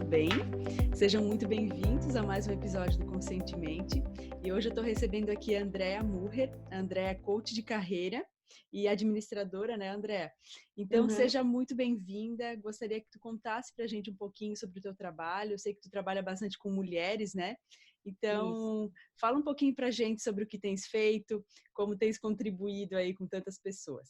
tudo bem? Sejam muito bem-vindos a mais um episódio do Conscientemente. E hoje eu estou recebendo aqui a Andréa Murrer. A Andréa é coach de carreira e administradora, né, Andréa? Então, seja muito bem-vinda. Gostaria que tu contasse para a gente um pouquinho sobre o teu trabalho. Eu sei que tu trabalha bastante com mulheres, né? Então, fala um pouquinho para a gente sobre o que tens feito, como tens contribuído aí com tantas pessoas.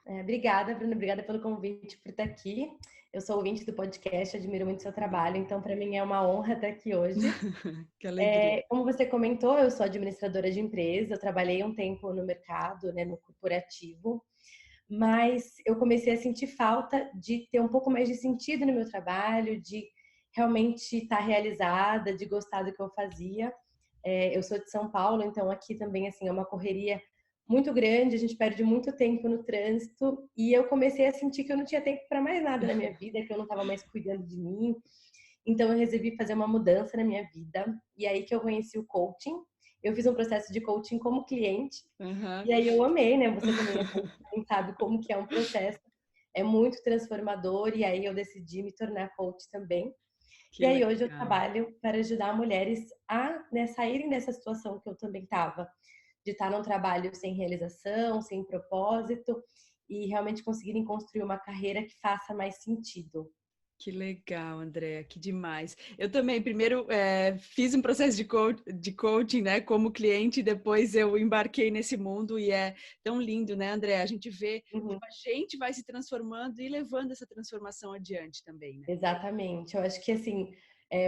Obrigada, Bruna. Obrigada pelo convite por estar aqui. Eu sou ouvinte do podcast, admiro muito o seu trabalho, então para mim é uma honra estar aqui hoje. Que alegria. Como você comentou, eu sou administradora de empresa, eu trabalhei um tempo no mercado, né, no corporativo, mas eu comecei a sentir falta de ter um pouco mais de sentido no meu trabalho, de realmente estar realizada, de gostar do que eu fazia. Eu sou de São Paulo, então aqui também assim é uma correria muito grande, a gente perde muito tempo no trânsito e eu comecei a sentir que eu não tinha tempo para mais nada na minha vida, que eu não estava mais cuidando de mim. Então eu resolvi fazer uma mudança na minha vida e aí que eu conheci o coaching. Eu fiz um processo de coaching como cliente e aí eu amei, né? Você também é coach, também sabe como que é um processo. É muito transformador e aí eu decidi me tornar coach também. Que E aí hoje eu legal. trabalho para ajudar mulheres a, né, saírem dessa situação que eu também estava, de estar num trabalho sem realização, sem propósito e realmente conseguirem construir uma carreira que faça mais sentido. Que legal, Andréa, que demais. Eu também, primeiro, fiz um processo de coaching, né, como cliente, e depois eu embarquei nesse mundo e é tão lindo, né, Andréa? A gente vê como a gente vai se transformando e levando essa transformação adiante também, né? Exatamente. Eu acho que, assim,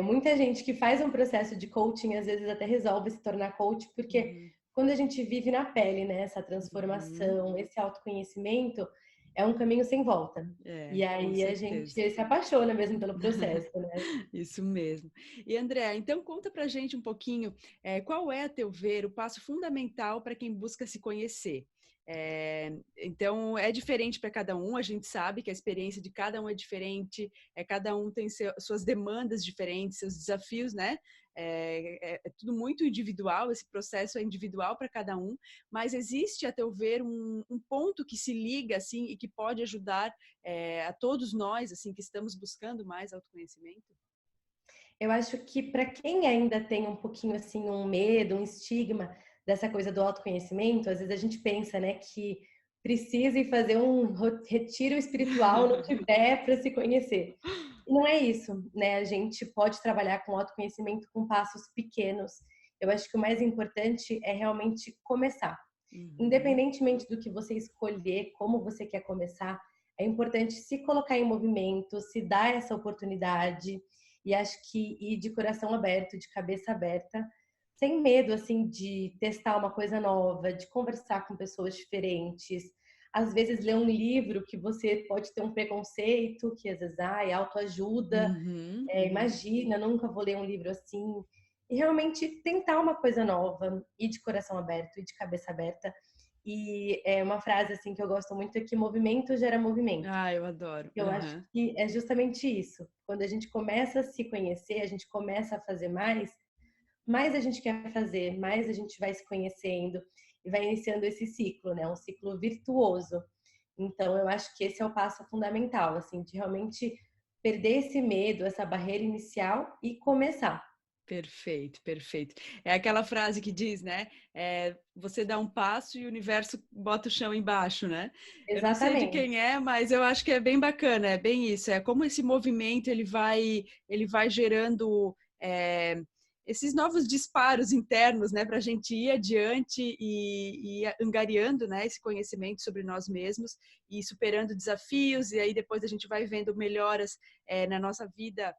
muita gente que faz um processo de coaching, às vezes até resolve se tornar coach, porque Uhum, quando a gente vive na pele, né, essa uhum. transformação, esse autoconhecimento, é um caminho sem volta. E Com aí a gente certeza. se apaixona mesmo pelo processo, né? Isso mesmo. E Andréa, então conta pra gente um pouquinho, qual é, a teu ver, o passo fundamental para quem busca se conhecer? Então, é diferente para cada um, a gente sabe que a experiência de cada um é diferente, cada um tem suas demandas diferentes, seus desafios, né? É tudo muito individual, esse processo é individual para cada um, mas existe, a teu ver, um ponto que se liga, assim, e que pode ajudar a todos nós, assim, que estamos buscando mais autoconhecimento? Eu acho que para quem ainda tem um pouquinho assim um medo, um estigma dessa coisa do autoconhecimento, às vezes a gente pensa, né, que precisa ir fazer um retiro espiritual no Tibete para se conhecer. E não é isso, né? A gente pode trabalhar com autoconhecimento com passos pequenos. Eu acho que o mais importante é realmente começar. Uhum, Independentemente do que você escolher, como você quer começar, é importante se colocar em movimento, se dar essa oportunidade e acho que ir de coração aberto, de cabeça aberta, sem medo assim de testar uma coisa nova, de conversar com pessoas diferentes. Às vezes ler um livro que você pode ter um preconceito, que às vezes é autoajuda, uhum, imagina, nunca vou ler um livro assim. E realmente tentar uma coisa nova, ir de coração aberto, ir de cabeça aberta. E é uma frase assim que eu gosto muito é que movimento gera movimento. Ah, eu adoro. Eu acho Uhum. que é justamente isso. Quando a gente começa a se conhecer, a gente começa a fazer mais a gente quer fazer, mais a gente vai se conhecendo e vai iniciando esse ciclo, né? Um ciclo virtuoso. Então, eu acho que esse é o passo fundamental, assim, de realmente perder esse medo, essa barreira inicial e começar. Perfeito, perfeito. É aquela frase que diz, né? Você dá um passo e o universo bota o chão embaixo, né? Eu não sei de Exatamente. quem é, mas eu acho que é bem bacana, é bem isso. É como esse movimento ele vai gerando esses novos disparos internos, né? Para a gente ir adiante e ir angariando, né? Esse conhecimento sobre nós mesmos e superando desafios. E aí depois a gente vai vendo melhoras na nossa vida,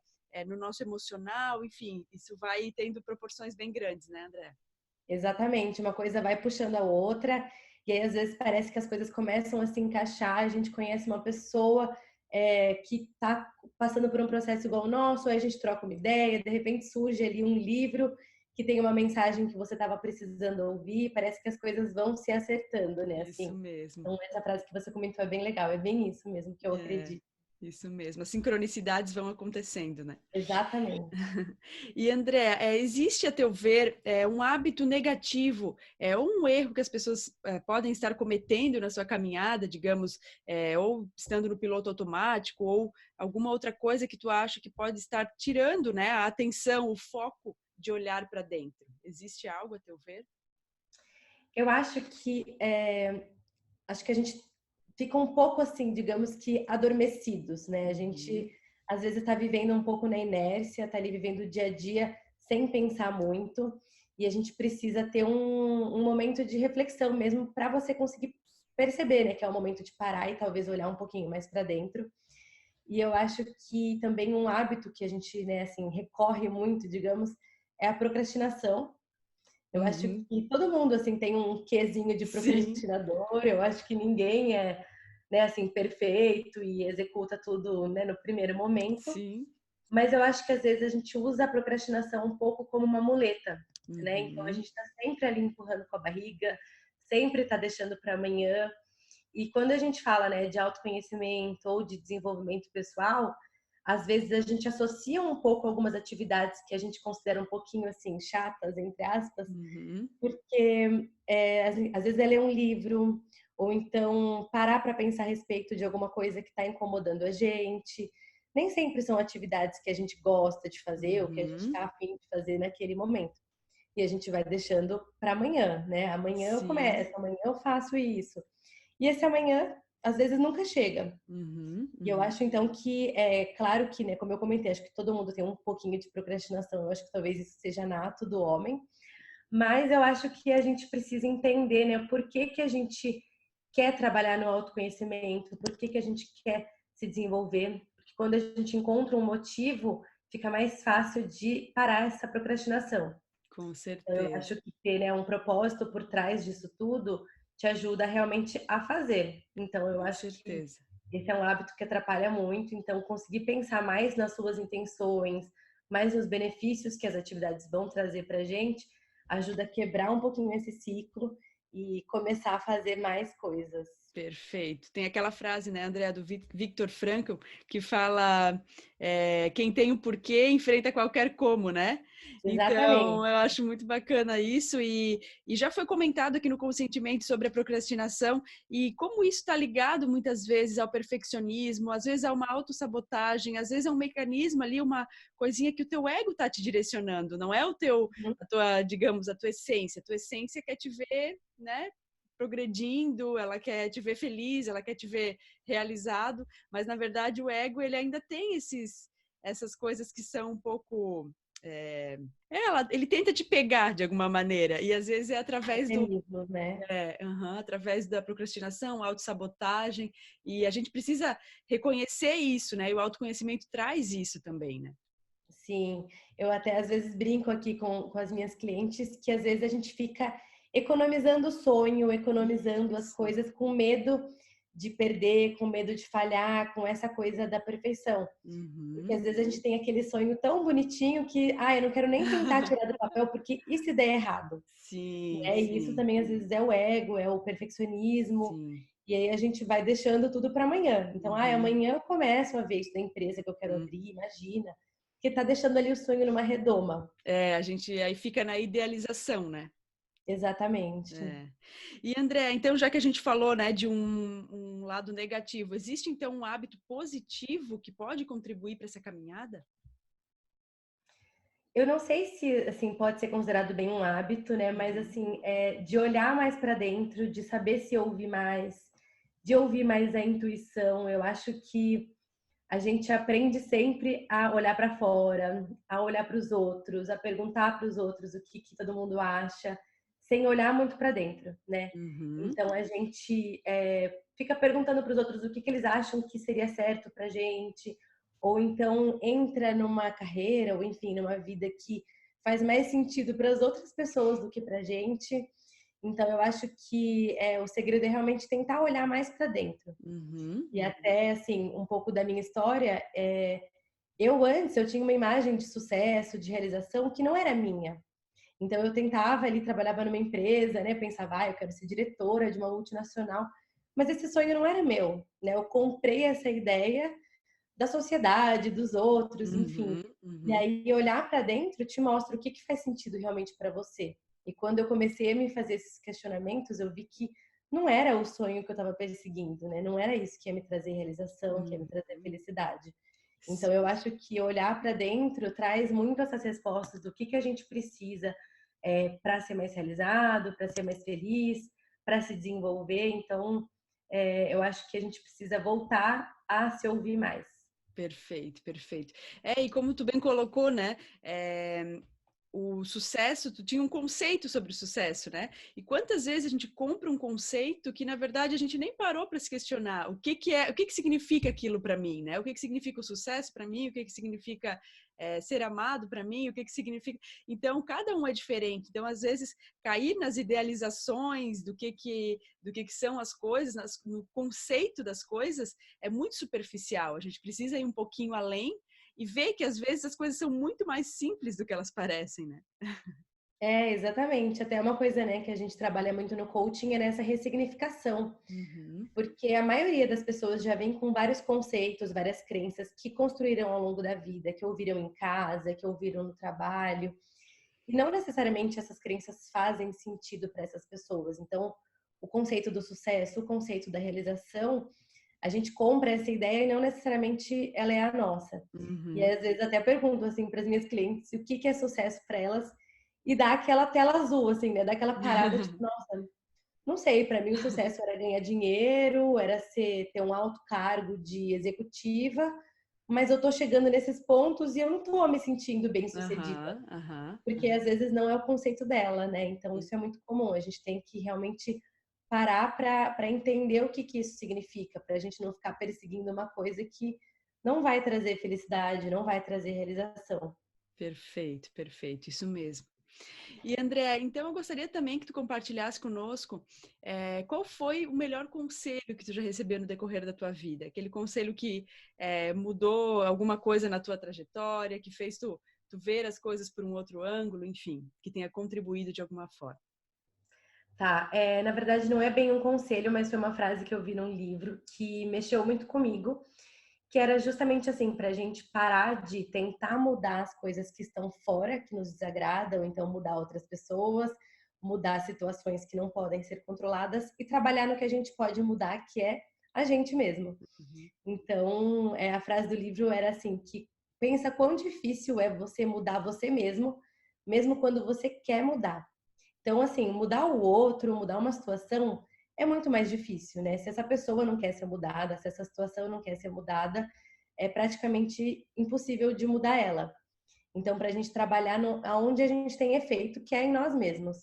no nosso emocional, enfim, isso vai tendo proporções bem grandes, né, André? Exatamente, uma coisa vai puxando a outra, e aí às vezes parece que as coisas começam a se encaixar, a gente conhece uma pessoa que está passando por um processo igual ao nosso, aí a gente troca uma ideia, de repente surge ali um livro que tem uma mensagem que você estava precisando ouvir, parece que as coisas vão se acertando, né? Isso Assim. mesmo. Então, essa frase que você comentou é bem legal, é bem isso mesmo que eu É, acredito. Isso mesmo, as sincronicidades vão acontecendo, né? Exatamente. E André, existe a teu ver um hábito negativo, ou um erro que as pessoas podem estar cometendo na sua caminhada, digamos, ou estando no piloto automático, ou alguma outra coisa que tu acha que pode estar tirando, né, a atenção, o foco de olhar para dentro? Existe algo a teu ver? Eu acho que a gente fica um pouco assim, digamos que adormecidos, né? A Uhum, gente às vezes está vivendo um pouco na inércia, está ali vivendo o dia a dia sem pensar muito, e a gente precisa ter um momento de reflexão mesmo para você conseguir perceber, né, que é o momento de parar e talvez olhar um pouquinho mais para dentro. E eu acho que também um hábito que a gente, né, assim, recorre muito, digamos, é a procrastinação. Eu acho uhum, que todo mundo assim tem um quezinho de sim, procrastinador. Eu acho que ninguém é, né, assim, perfeito e executa tudo, né, no primeiro momento. sim, Mas eu acho que às vezes a gente usa a procrastinação um pouco como uma muleta, né? Então a uhum, gente está sempre ali empurrando com a barriga, sempre está deixando para amanhã. E quando a gente fala, né, de autoconhecimento ou de desenvolvimento pessoal, às vezes a gente associa um pouco algumas atividades que a gente considera um pouquinho assim chatas, entre aspas, uhum, porque às vezes é ler um livro, ou então parar para pensar a respeito de alguma coisa que está incomodando a gente. Nem sempre são atividades que a gente gosta de fazer ou que a gente uhum, está afim de fazer naquele momento. E a gente vai deixando para amanhã, né? Amanhã eu sim, começo, amanhã eu faço isso. E esse amanhã, às vezes, nunca chega. uhum, E eu uhum, acho, então, que é claro que, né, como eu comentei, acho que todo mundo tem um pouquinho de procrastinação. Eu acho que talvez isso seja nato do homem. Mas eu acho que a gente precisa entender, né, por que que a gente quer trabalhar no autoconhecimento, por que que a gente quer se desenvolver. Porque quando a gente encontra um motivo, fica mais fácil de parar essa procrastinação. com Então, eu certeza, acho que ter, né, um propósito por trás disso tudo te ajuda realmente a fazer. Então, eu com acho que certeza. esse é um hábito que atrapalha muito. Então, conseguir pensar mais nas suas intenções, mais nos benefícios que as atividades vão trazer para a gente, ajuda a quebrar um pouquinho esse ciclo e começar a fazer mais coisas. Perfeito. Tem aquela frase, né, André, do Viktor Frankl, que fala quem tem o porquê enfrenta qualquer como, né? Então, Exatamente. eu acho muito bacana isso e já foi comentado aqui no Conscientemente sobre a procrastinação e como isso está ligado muitas vezes ao perfeccionismo, às vezes a uma autossabotagem, às vezes é um mecanismo ali, uma coisinha que o teu ego está te direcionando, não é Uhum. a tua, digamos, a tua essência quer te ver, né, progredindo, ela quer te ver feliz, ela quer te ver realizado, mas na verdade o ego ele ainda tem essas coisas que são um pouco ele tenta te pegar de alguma maneira e às vezes é através Mecanismos, né? através da procrastinação, autossabotagem e a gente precisa reconhecer isso, né? E o autoconhecimento traz isso também, né? Sim, eu até às vezes brinco aqui com as minhas clientes que às vezes a gente fica economizando o sonho, economizando as Isso. coisas com medo de perder, com medo de falhar, com essa coisa da perfeição. Porque Uhum. às vezes a gente tem aquele sonho tão bonitinho que, eu não quero nem tentar tirar do papel porque e se der errado? Sim, Né? E isso sim, também às vezes é o ego, é o perfeccionismo. sim. E aí a gente vai deixando tudo para amanhã. Então, Uhum. amanhã eu começo a ver isso da empresa que eu quero Uhum. abrir, imagina. Porque tá deixando ali o sonho numa redoma. A gente aí fica na idealização, né? Exatamente. É. E André, então já que a gente falou, né, de um lado negativo, existe então um hábito positivo que pode contribuir para essa caminhada? Eu não sei se, assim, pode ser considerado bem um hábito, né? Mas, Uhum. assim, de olhar mais para dentro, de saber se ouvir mais, de ouvir mais a intuição. Eu acho que a gente aprende sempre a olhar para fora, a olhar para os outros, a perguntar para os outros o que todo mundo acha, sem olhar muito para dentro, né? Uhum. Então a gente fica perguntando para os outros o que eles acham que seria certo para gente, ou então entra numa carreira, ou enfim, numa vida que faz mais sentido para as outras pessoas do que para a gente. Então eu acho que o segredo é realmente tentar olhar mais para dentro. Uhum. E até, assim, um pouco da minha história, eu antes eu tinha uma imagem de sucesso, de realização que não era minha. Então eu tentava ali, trabalhava numa empresa, né, pensava, eu quero ser diretora de uma multinacional, mas esse sonho não era meu, né? Eu comprei essa ideia, da sociedade, dos outros, enfim. Uhum, E uhum. aí olhar para dentro te mostra o que que faz sentido realmente para você. E quando eu comecei a me fazer esses questionamentos, eu vi que não era o sonho que eu estava perseguindo, né? Não era isso que ia me trazer realização, que ia me Uhum. trazer felicidade. Então eu Sim, acho que olhar para dentro traz muito essas respostas do que a gente precisa para ser mais realizado, para ser mais feliz, para se desenvolver. Então eu acho que a gente precisa voltar a se ouvir mais. perfeito, perfeito. E como tu bem colocou, né? O sucesso, tu tinha um conceito sobre o sucesso, né? E quantas vezes a gente compra um conceito que, na verdade, a gente nem parou para se questionar o que significa aquilo para mim, né? O que significa o sucesso para mim, o que significa ser amado para mim, o que significa. Então, cada um é diferente. Então, às vezes, cair nas idealizações do que são as coisas, no conceito das coisas, é muito superficial. A gente precisa ir um pouquinho além e ver que às vezes as coisas são muito mais simples do que elas parecem, né? Exatamente. Até uma coisa, né, que a gente trabalha muito no coaching é nessa ressignificação. Uhum, Porque a maioria das pessoas já vem com vários conceitos, várias crenças que construíram ao longo da vida, que ouviram em casa, que ouviram no trabalho. E não necessariamente essas crenças fazem sentido para essas pessoas. Então, o conceito do sucesso, o conceito da realização, a gente compra essa ideia e não necessariamente ela é a nossa. E uhum. às vezes até pergunto assim para as minhas clientes o que é sucesso para elas e dá aquela tela azul assim, né? Dá aquela parada tipo, nossa, não sei, para mim o sucesso era ganhar dinheiro, era ter um alto cargo de executiva, mas eu tô chegando nesses pontos e eu não tô me sentindo bem-sucedida, Aham, aham, porque às aham. vezes não é o conceito dela, né? Então isso é muito comum. A gente tem que realmente parar para entender o que que isso significa, para a gente não ficar perseguindo uma coisa que não vai trazer felicidade, não vai trazer realização. Perfeito, perfeito, isso mesmo. E André, então eu gostaria também que tu compartilhasse conosco qual foi o melhor conselho que tu já recebeu no decorrer da tua vida? Aquele conselho que mudou alguma coisa na tua trajetória, que fez tu ver as coisas por um outro ângulo, enfim, que tenha contribuído de alguma forma. Tá, na verdade não é bem um conselho, mas foi uma frase que eu vi num livro que mexeu muito comigo, que era justamente assim, para a gente parar de tentar mudar as coisas que estão fora, que nos desagradam, então mudar outras pessoas, mudar situações que não podem ser controladas e trabalhar no que a gente pode mudar, que é a gente mesmo. Uhum. Então, a frase do livro era assim, que pensa quão difícil é você mudar você mesmo, mesmo quando você quer mudar. Então, assim, mudar o outro, mudar uma situação é muito mais difícil, né? Se essa pessoa não quer ser mudada, se essa situação não quer ser mudada, é praticamente impossível de mudar ela. Então, para a gente trabalhar aonde a gente tem efeito, que é em nós mesmos.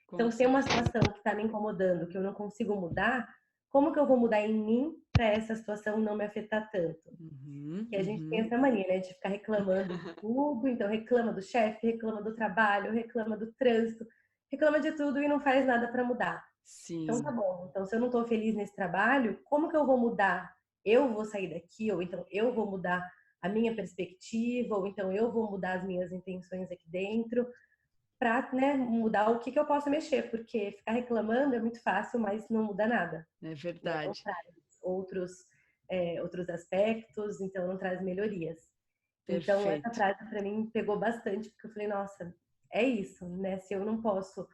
Com Então, se tem uma certeza. situação que está me incomodando, que eu não consigo mudar, como que eu vou mudar em mim para essa situação não me afetar tanto? Uhum, Que a gente tem uhum. essa mania, né, de ficar reclamando de tudo, então reclama do chefe, reclama do trabalho, reclama do trânsito, reclama de tudo e não faz nada para mudar. Então tá Sim, bom. Então se eu não estou feliz nesse trabalho, como que eu vou mudar? Eu vou sair daqui ou então eu vou mudar a minha perspectiva ou então eu vou mudar as minhas intenções aqui dentro para, né, mudar o que que eu posso mexer, porque ficar reclamando é muito fácil, mas não muda nada, é né? Não verdade. traz outros outros aspectos, então não traz melhorias. Então, essa Perfeito. frase para mim pegou bastante, porque eu falei, nossa, é isso, né? Se eu não posso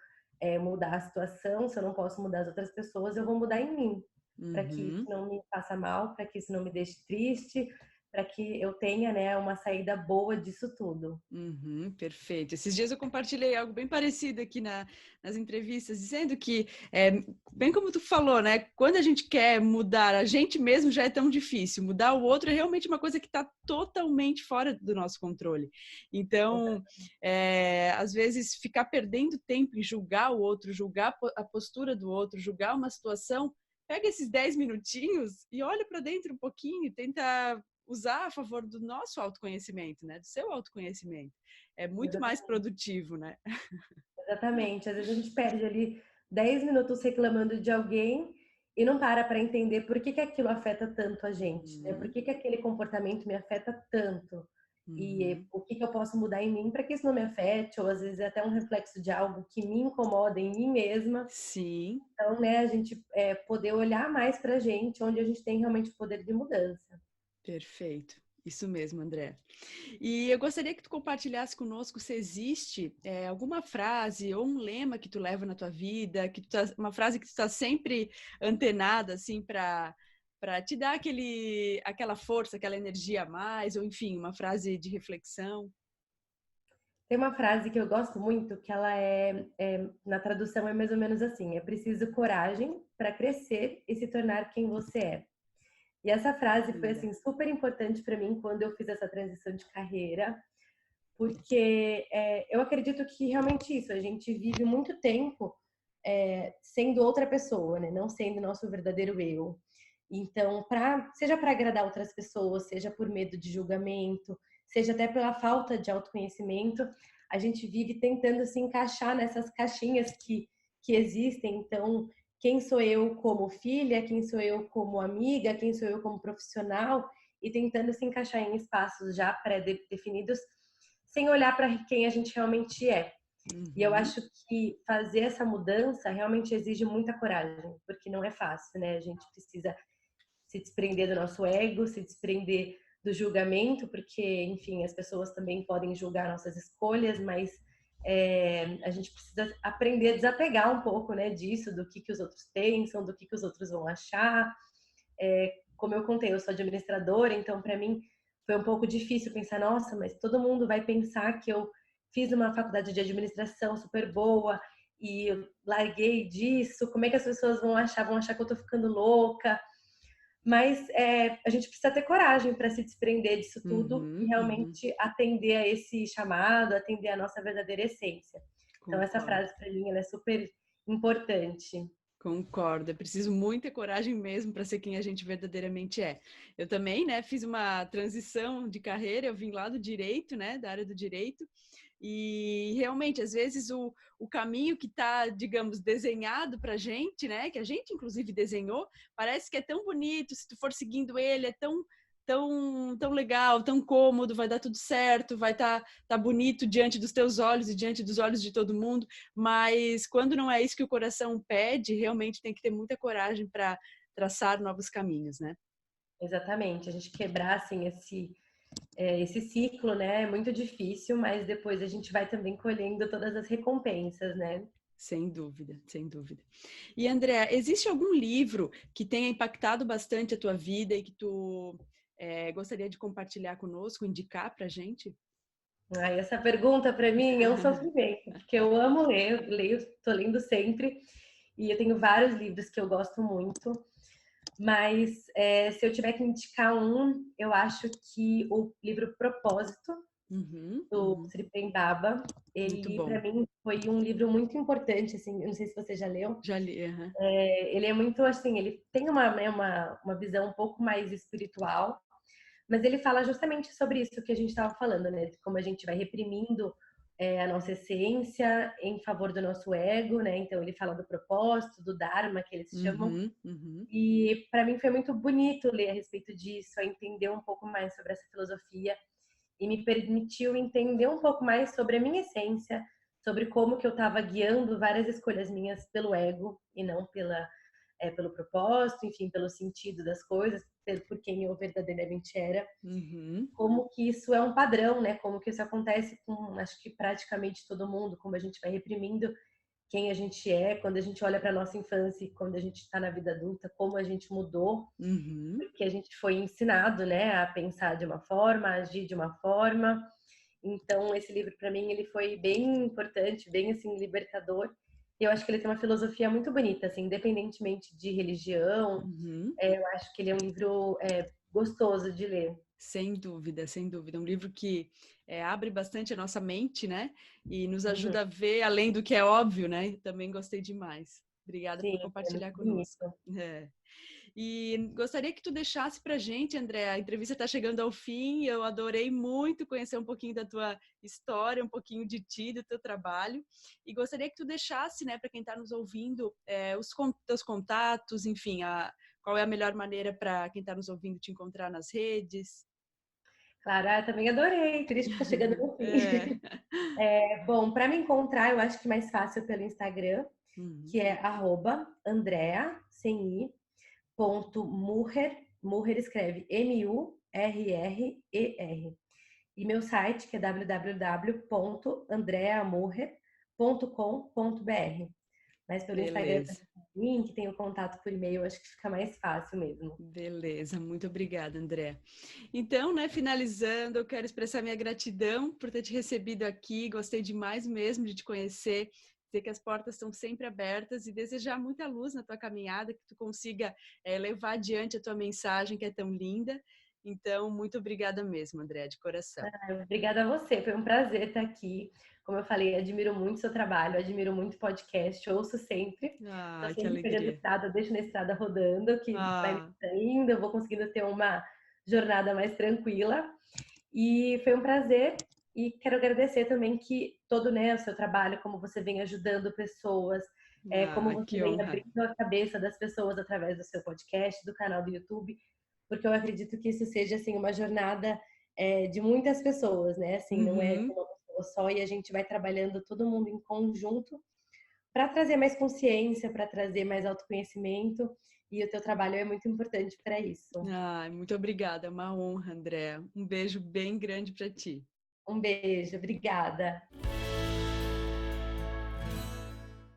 mudar a situação, se eu não posso mudar as outras pessoas, eu vou mudar em mim, para que isso Uhum. não me faça mal, para que isso não me deixe triste, para que eu tenha, né, uma saída boa disso tudo. Uhum, perfeito. Esses dias eu compartilhei algo bem parecido aqui nas entrevistas, dizendo que, bem como tu falou, né? Quando a gente quer mudar a gente mesmo já é tão difícil. Mudar o outro é realmente uma coisa que está totalmente fora do nosso controle. Então, às vezes, ficar perdendo tempo em julgar o outro, julgar a postura do outro, julgar uma situação, pega esses 10 minutinhos e olha para dentro um pouquinho, tenta usar a favor do nosso autoconhecimento, né? Do seu autoconhecimento. É muito mais Exatamente. produtivo, né? Exatamente. Às vezes a gente perde ali 10 minutos reclamando de alguém e não para entender por que que aquilo afeta tanto a gente, né? Por Uhum, que que aquele comportamento me afeta tanto? E uhum. o que que eu posso mudar em mim para que isso não me afete? Ou às vezes é até um reflexo de algo que me incomoda em mim mesma. Sim, Então, né, a gente poder olhar mais para a gente, onde a gente tem realmente poder de mudança. perfeito. Isso mesmo, André. E eu gostaria que tu compartilhasse conosco se existe alguma frase ou um lema que tu leva na tua vida, uma frase que tu está sempre antenada, assim, para te dar aquela força, aquela energia a mais, ou enfim, uma frase de reflexão. Tem uma frase que eu gosto muito, que ela na tradução é mais ou menos assim: é preciso coragem para crescer e se tornar quem você é. E essa frase foi Linda. assim super importante para mim quando eu fiz essa transição de carreira, porque eu acredito que realmente isso, a gente vive muito tempo sendo outra pessoa, né? Não sendo nosso verdadeiro eu. Então, seja para agradar outras pessoas, seja por medo de julgamento, seja até pela falta de autoconhecimento, a gente vive tentando se encaixar nessas caixinhas que existem. Então, quem sou eu como filha, quem sou eu como amiga, quem sou eu como profissional, e tentando se encaixar em espaços já pré-definidos, sem olhar para quem a gente realmente é. E eu Uhum. acho que fazer essa mudança realmente exige muita coragem, porque não é fácil, né? A gente precisa se desprender do nosso ego, se desprender do julgamento, porque, enfim, as pessoas também podem julgar nossas escolhas, mas a gente precisa aprender a desapegar um pouco, né, disso, do que os outros pensam, do que os outros vão achar. Como eu contei, eu sou administradora, então para mim foi um pouco difícil pensar, nossa, mas todo mundo vai pensar que eu fiz uma faculdade de administração super boa e eu larguei disso, como é que as pessoas vão achar? Vão achar que eu tô ficando louca? Mas a gente precisa ter coragem para se desprender disso tudo e Uhum, uhum. realmente atender a esse chamado, atender a nossa verdadeira essência. Então essa Concordo. frase para mim ela é super importante. Concordo, é preciso muita coragem mesmo para ser quem a gente verdadeiramente é. Eu também, né, fiz uma transição de carreira, eu vim lá do direito, né, da área do direito, e realmente, às vezes, o caminho que está, digamos, desenhado para a gente, né, que a gente inclusive desenhou, parece que é tão bonito, se tu for seguindo ele, é tão legal, tão cômodo, vai dar tudo certo, vai tá bonito diante dos teus olhos e diante dos olhos de todo mundo, mas quando não é isso que o coração pede, realmente tem que ter muita coragem para traçar novos caminhos, né? Exatamente, a gente quebrar assim esse ciclo, né? É muito difícil, mas depois a gente vai também colhendo todas as recompensas, né? Sem dúvida, sem dúvida. E André, existe algum livro que tenha impactado bastante a tua vida e que tu gostaria de compartilhar conosco, indicar para gente? Aí essa pergunta para mim é um sofrimento, porque eu amo ler, eu leio, tô lendo sempre, e eu tenho vários livros que eu gosto muito, mas se eu tiver que indicar um, eu acho que o livro Propósito, Uhum, do uhum. Sri Prem, Muito ele bom. para mim foi um livro muito importante, assim, eu não sei se você já leu. Já li. Uhum. Ele é muito assim, ele tem uma visão um pouco mais espiritual, mas ele fala justamente sobre isso que a gente estava falando, né? De como a gente vai reprimindo a nossa essência em favor do nosso ego, né? Então ele fala do propósito, do Dharma, que eles chamam. Uhum, uhum. E para mim foi muito bonito ler a respeito disso, a entender um pouco mais sobre essa filosofia e me permitiu entender um pouco mais sobre a minha essência, sobre como que eu estava guiando várias escolhas minhas pelo ego e não pelo propósito, enfim, pelo sentido das coisas, por quem eu verdadeiramente era. Uhum. Como que isso é um padrão, né? Como que isso acontece com, acho que praticamente todo mundo, como a gente vai reprimindo quem a gente é, quando a gente olha para nossa infância e quando a gente está na vida adulta, como a gente mudou, Uhum. porque a gente foi ensinado, né, a pensar de uma forma, a agir de uma forma. Então, esse livro para mim ele foi bem importante, bem assim libertador. E eu acho que ele tem uma filosofia muito bonita, assim, independentemente de religião. Uhum. Eu acho que ele é um livro gostoso de ler. Sem dúvida, sem dúvida. Um livro que abre bastante a nossa mente, né? E nos Uhum. ajuda a ver além do que é óbvio, né? Também gostei demais. Obrigada Sim, por é muito compartilhar conosco. bonito. É. E gostaria que tu deixasse para a gente, André, a entrevista está chegando ao fim. Eu adorei muito conhecer um pouquinho da tua história, um pouquinho de ti, do teu trabalho. E gostaria que tu deixasse, né, para quem está nos ouvindo, os teus contatos, enfim, qual é a melhor maneira para quem está nos ouvindo te encontrar nas redes. Claro, também adorei. Triste que tá chegando no fim. É. Bom, para me encontrar, eu acho que mais fácil pelo Instagram, Uhum. que é @Andrea, sem i, ponto Muher, Murrer escreve Murrer. E meu site, que é www.andreamurrer.com.br. Mas pelo Instagram Beleza. tem link, tem o contato por e-mail, acho que fica mais fácil mesmo. Beleza, muito obrigada, André. Então, né, finalizando, eu quero expressar minha gratidão por ter te recebido aqui, gostei demais mesmo de te conhecer, dizer que as portas estão sempre abertas e desejar muita luz na tua caminhada, que tu consiga levar adiante a tua mensagem, que é tão linda. Então, muito obrigada mesmo, André, de coração. Obrigada a você, foi um prazer estar aqui. Como eu falei, admiro muito seu trabalho, admiro muito o podcast, ouço sempre. Estou Ah, que sempre pegando alegria. estrada, deixo na estrada rodando, que vai me Ah, saindo, eu vou conseguindo ter uma jornada mais tranquila. E foi um prazer. E quero agradecer também que todo, né, o seu trabalho, como você vem ajudando pessoas, como você que vem honra. abrindo a cabeça das pessoas através do seu podcast, do canal do YouTube, porque eu acredito que isso seja assim uma jornada de muitas pessoas, né? Assim, não é de Uhum. uma pessoa só e a gente vai trabalhando todo mundo em conjunto para trazer mais consciência, para trazer mais autoconhecimento. E o teu trabalho é muito importante para isso. Ah, muito obrigada, é uma honra, André. Um beijo bem grande para ti. Um beijo, obrigada.